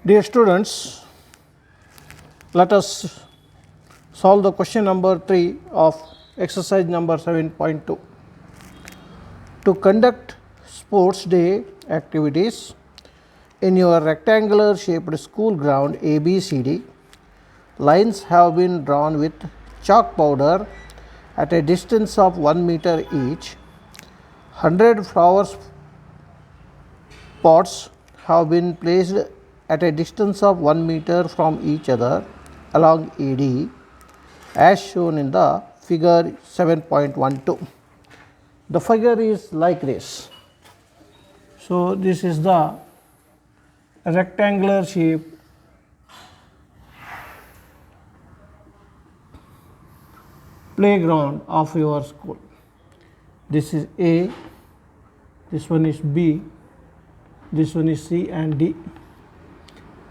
Dear students, let us solve the question number 3 of exercise number 7.2. To conduct sports day activities in your rectangular shaped school ground ABCD, lines have been drawn with chalk powder at a distance of 1 meter each. 100 flowers pots have been placed at a distance of 1 meter from each other along AD as shown in the figure 7.12. The figure is like this. So, this is the rectangular shape playground of your school. This is A, this one is B, this one is C and D.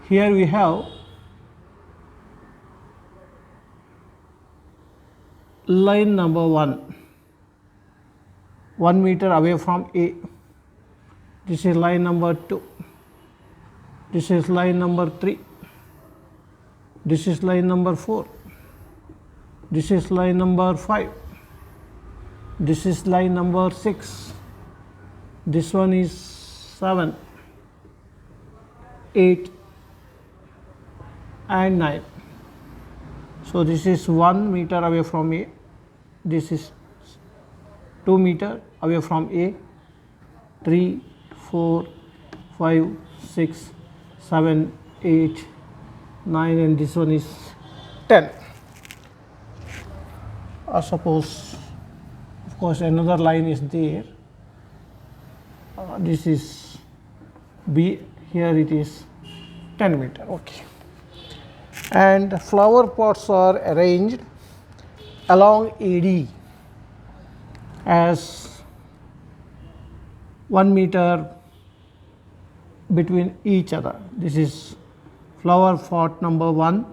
Here we have line number 1 meter away from A. This is line number 2. This is line number 3. This is line number 4. This is line number 5. This is line number 6. This one is 7, 8 and 9. So, this is 1 meter away from A. This is 2 meter away from A, 3, 4, 5, 6, 7, 8, 9 and this one is 10. Suppose of course another line is there. This is B, here it is 10 meter. Okay. And flower pots are arranged along AD as 1 meter between each other. This is flower pot number 1,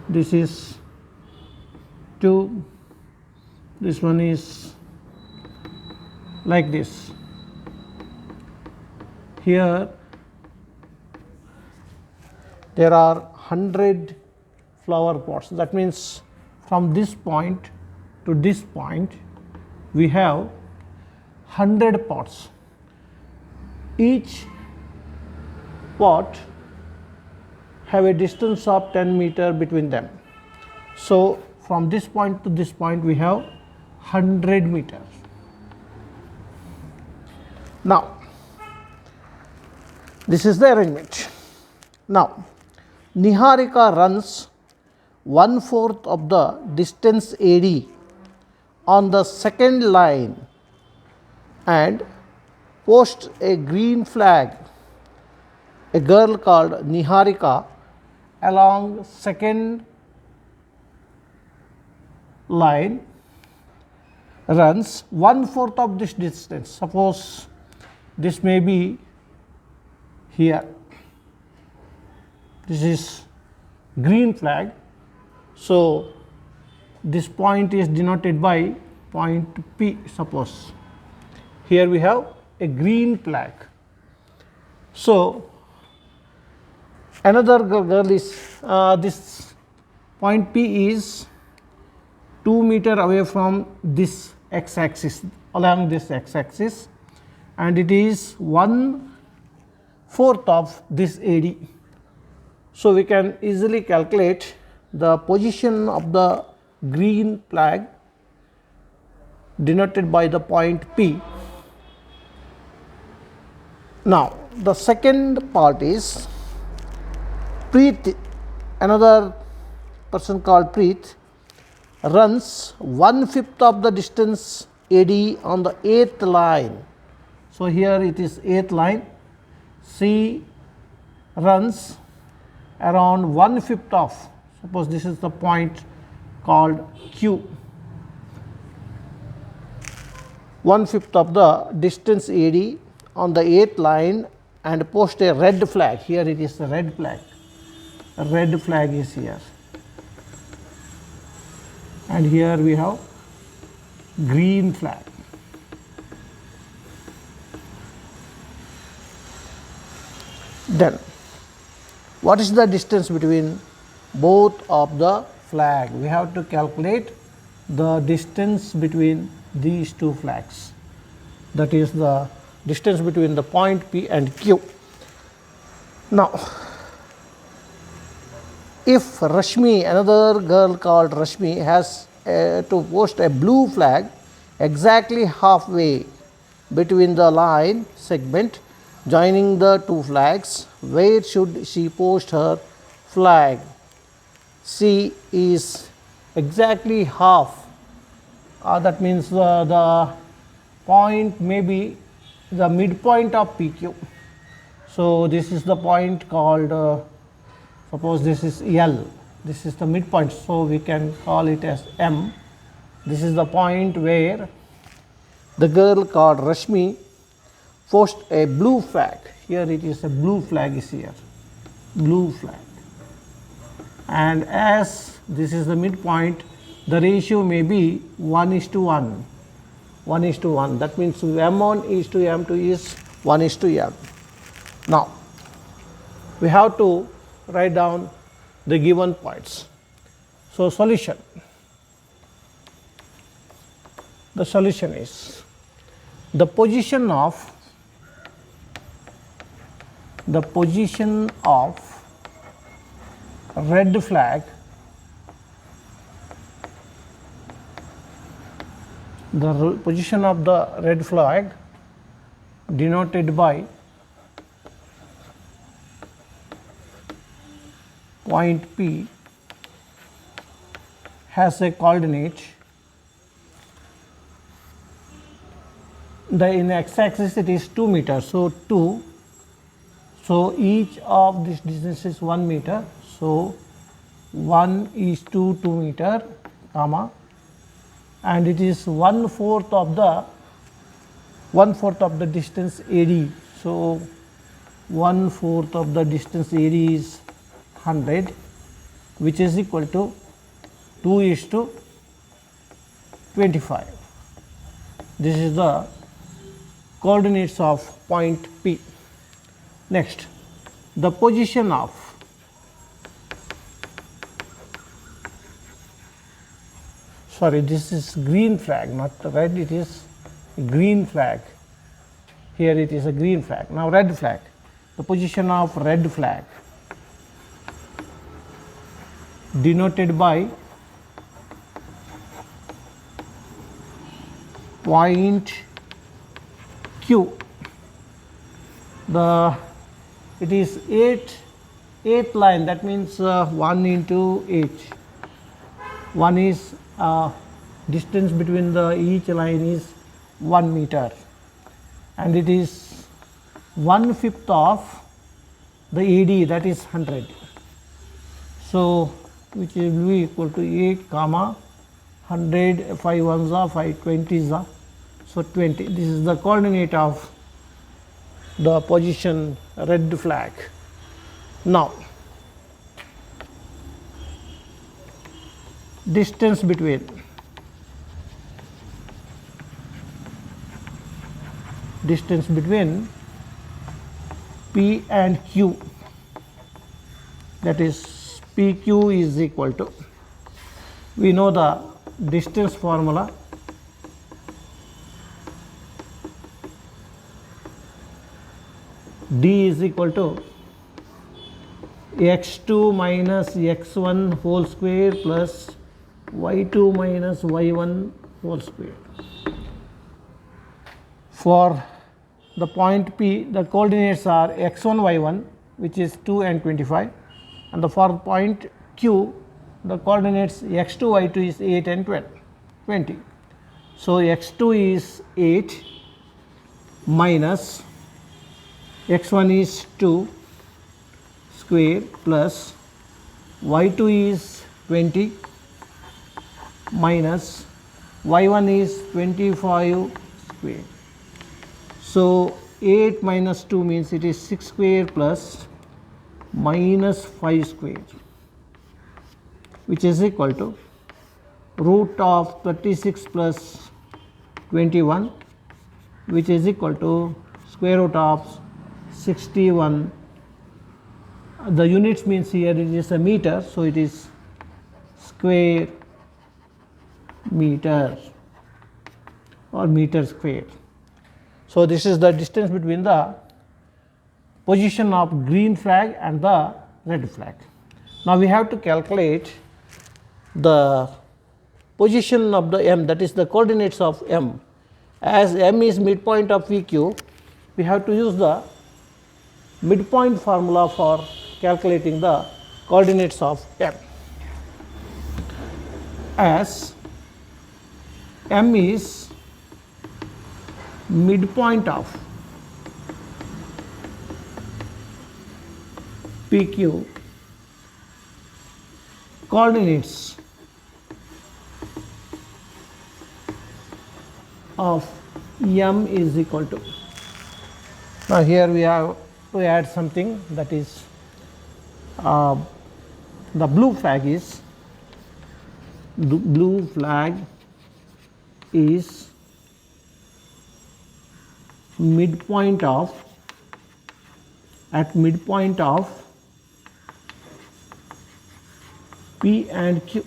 this is 2, this one is like this. Here there are 100 flower pots. That means from this point to this point we have 100 pots. Each pot have a distance of 10 meter between them. So, from this point to this point we have 100 meters. Now, this is the arrangement. Now, Niharika runs 1/4 of the distance AD on the second line and posts a green flag. A girl called Niharika along second line runs 1/4 of this distance. Suppose this may be here. This is green flag. So, this point is denoted by point P. Suppose here we have a green flag. So, another girl is this point P is 2 meter away from this x axis, along this x axis, and it is 1/4 of this AD. So, we can easily calculate the position of the green flag denoted by the point P. Now, the second part is Preet, another person called Preet runs 1/5 of the distance AD on the 8th line. So, here it is 8th line. She runs around 1/5 of, suppose this is the point called Q, 1/5 of the distance AD on the 8th line and post a red flag. Here it is the red flag. A red flag is here. And here we have green flag. Then what is the distance between both of the flag? We have to calculate the distance between these two flags, that is the distance between the point P and Q. Now if Rashmi, another girl called Rashmi, has to post a blue flag exactly halfway between the line segment joining the two flags, where should she post her flag? C is exactly half, that means the point may be the midpoint of PQ. So this is the point called, suppose this is L, this is the midpoint, so we can call it as M. This is the point where the girl called Rashmi post a blue flag. Here it is, a blue flag is here, blue flag. And as this is the midpoint, the ratio may be 1:1. 1:1. That means M1 is to M2 is 1:M. Now we have to write down the given points. So solution. The solution is the position of red flag, the position of the red flag denoted by point P has a coordinate. In x-axis it is 2 meters, so 2. So each of this distance is 1 meter. So 1 is to 2 meter, comma, and it is 1/4 of the distance AD. So 1/4 of the distance AD is 100, which is equal to 2:25. This is the coordinates of point P. Next, the position of this is green flag, not red, it is green flag. Here it is a green flag. Now red flag, the position of red flag denoted by point Q. It is 8th line, that means 1 into 8. 1 is distance between each line is 1 meter, and it is 1/5 of the AD, that is 100. So which will be equal to 8 comma 100, 5 ones are 5 20s are, so 20. This is the coordinate of the position red flag. Now distance between P and Q, that is PQ is equal to, we know the distance formula, D is equal to x2 minus x1 whole square plus y2 minus y1 whole square. For the point P, the coordinates are x1, y1, which is 2 and 25, and for point Q, the coordinates x2, y2 is 8 and 20. So x2 is 8 minus x1 is 2 square plus y2 is 20 minus y1 is 25 square. So 8 minus 2 means it is 6 square plus minus 5 square, which is equal to root of 36 plus 21, which is equal to square root of 61 the units means here it is a meter, so it is square meter or meter square. So, this is the distance between the position of green flag and the red flag. Now, we have to calculate the position of the M, that is the coordinates of M. As M is midpoint of PQ, we have to use the midpoint formula for calculating the coordinates of M. As M is midpoint of PQ, coordinates of M is equal to, now here we have to add something, that is the blue flag is midpoint of, at midpoint of P and Q.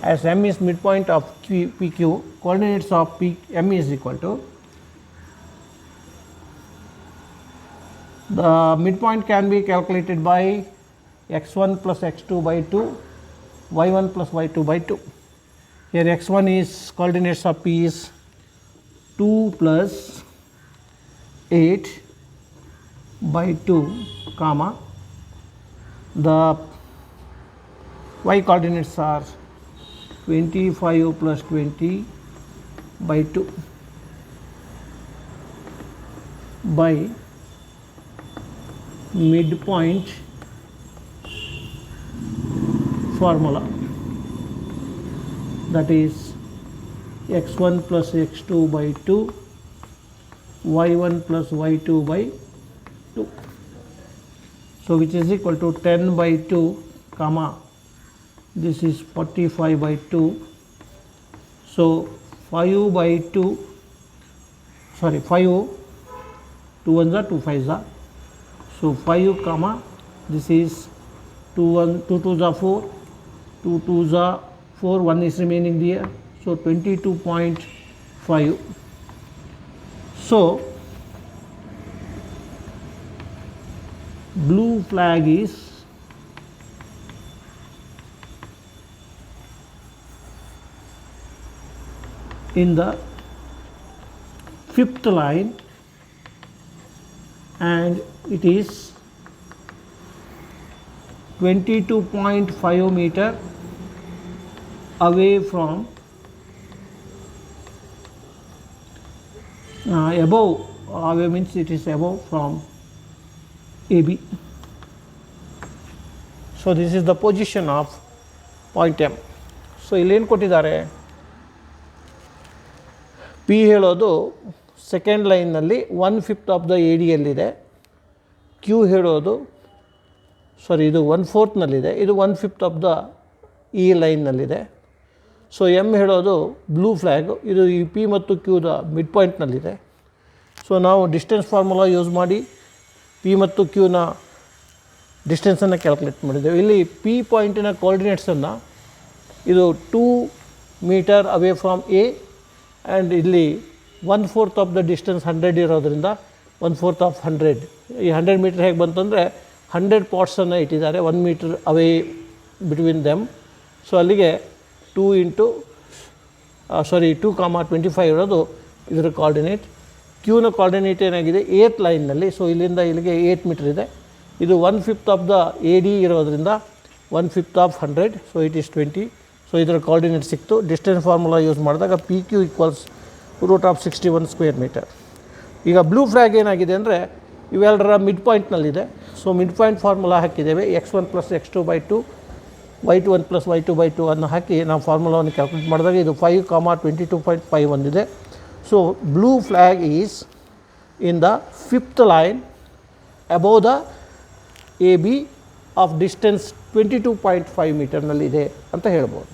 As M is midpoint of PQ, coordinates of M is equal to, the midpoint can be calculated by x1 plus x2 by 2, y1 plus y2 by 2. Here x1 is coordinates of P is 2 plus 8 by 2, comma, the y coordinates are 25 plus 20 by 2 by midpoint formula, that is x1 plus x2 by 2, y1 plus y2 by 2. So, which is equal to 10 by 2, comma, this is 45 by 2. So, 5 by 2, sorry 5, 2 1s are 2 5s are. So, 5 comma, this is 2 2s are 4, 2 2s are 4, 1 is remaining there. So, 22.5. So, blue flag is in the 5th line and it is 22.5 meter away from above, away means it is above from AB. So, this is the position of point M. So, ಇಲ್ಲಿ ಏನು ಕೊಟ್ಟಿದ್ದಾರೆ, P ಹೇಳೋದು second ಲೈನ್ನಲ್ಲಿ 1/5 of the AD ಯಲ್ಲಿದೆ, Q ಹೇಳೋದು ಇದು 1/4ನಲ್ಲಿದೆ, ಇದು 1/5 ಆಫ್ ದ ಈ ಲೈನ್ನಲ್ಲಿದೆ. ಸೊ ಎಮ್ ಹೇಳೋದು ಬ್ಲೂ ಫ್ಲ್ಯಾಗು, ಇದು ಈ ಪಿ ಮತ್ತು ಕ್ಯೂದ ಮಿಡ್ ಪಾಯಿಂಟ್ನಲ್ಲಿದೆ. ಸೊ ನಾವು ಡಿಸ್ಟೆನ್ಸ್ ಫಾರ್ಮುಲಾ ಯೂಸ್ ಮಾಡಿ ಪಿ ಮತ್ತು ಕ್ಯೂನ ಡಿಸ್ಟೆನ್ಸನ್ನು ಕ್ಯಾಲ್ಕುಲೇಟ್ ಮಾಡಿದ್ದೇವೆ. ಇಲ್ಲಿ ಪಿ ಪಾಯಿಂಟಿನ ಕೋಆರ್ಡಿನೇಟ್ಸನ್ನು ಇದು 2 metre away from A and ಇಲ್ಲಿ 1/4 ಆಫ್ ದ ಡಿಸ್ಟೆನ್ಸ್ 100 ಇರೋದ್ರಿಂದ 1/4 ಆಫ್ 100, ಈ 100 ಮೀಟರ್ ಹೇಗೆ ಬಂತಂದರೆ 100 ಪಾಟ್ಸನ್ನು ಇಟ್ಟಿದ್ದಾರೆ 1 ಮೀಟರ್ ಅವೇ ಬಿಟ್ವೀನ್ ದೆಮ್. ಸೊ ಅಲ್ಲಿಗೆ 2,25 ಇರೋದು ಇದರ ಕೋಆರ್ಡಿನೇಟ್. ಕ್ಯೂನ ಕೋಆರ್ಡಿನೇಟ್ ಏನಾಗಿದೆ 8th ಲೈನ್ನಲ್ಲಿ. ಸೊ ಇಲ್ಲಿಂದ ಇಲ್ಲಿಗೆ 8 ಮೀಟರ್ ಇದೆ. ಇದು 1/5 ಆಫ್ ದ AD ಇರೋದ್ರಿಂದ 1/5 of 100, so it is 20. So ಇದರ ಕೋಆರ್ಡಿನೇಟ್ ಸಿಕ್ತು. ಡಿಸ್ಟೆನ್ಸ್ ಫಾರ್ಮುಲಾ ಯೂಸ್ ಮಾಡಿದಾಗ PQ ಈಕ್ವಲ್ಸ್ √61 ಸ್ಕ್ವೇರ್ ಮೀಟರ್. ಈಗ ಬ್ಲೂ ಫ್ಲ್ಯಾಗ್ ಏನಾಗಿದೆ ಅಂದರೆ ಇವೆರಡರ ಮಿಡ್ ಪಾಯಿಂಟ್ನಲ್ಲಿದೆ. ಸೊ ಮಿಡ್ ಪಾಯಿಂಟ್ ಫಾರ್ಮುಲಾ ಹಾಕಿದ್ದೇವೆ, x1 + x2 / 2, y21 + y2 / 2 ಅನ್ನು ಹಾಕಿ ನಾವು ಫಾರ್ಮುಲಾವನ್ನು ಕ್ಯಾಲ್ಕುಲೇಟ್ ಮಾಡಿದಾಗ ಇದು 5, 22.5 ಬಂದಿದೆ. So blue flag is in the 5th line above the AB of distance 22.5 ಮೀಟರ್ನಲ್ಲಿದೆ ಅಂತ ಹೇಳ್ಬೋದು.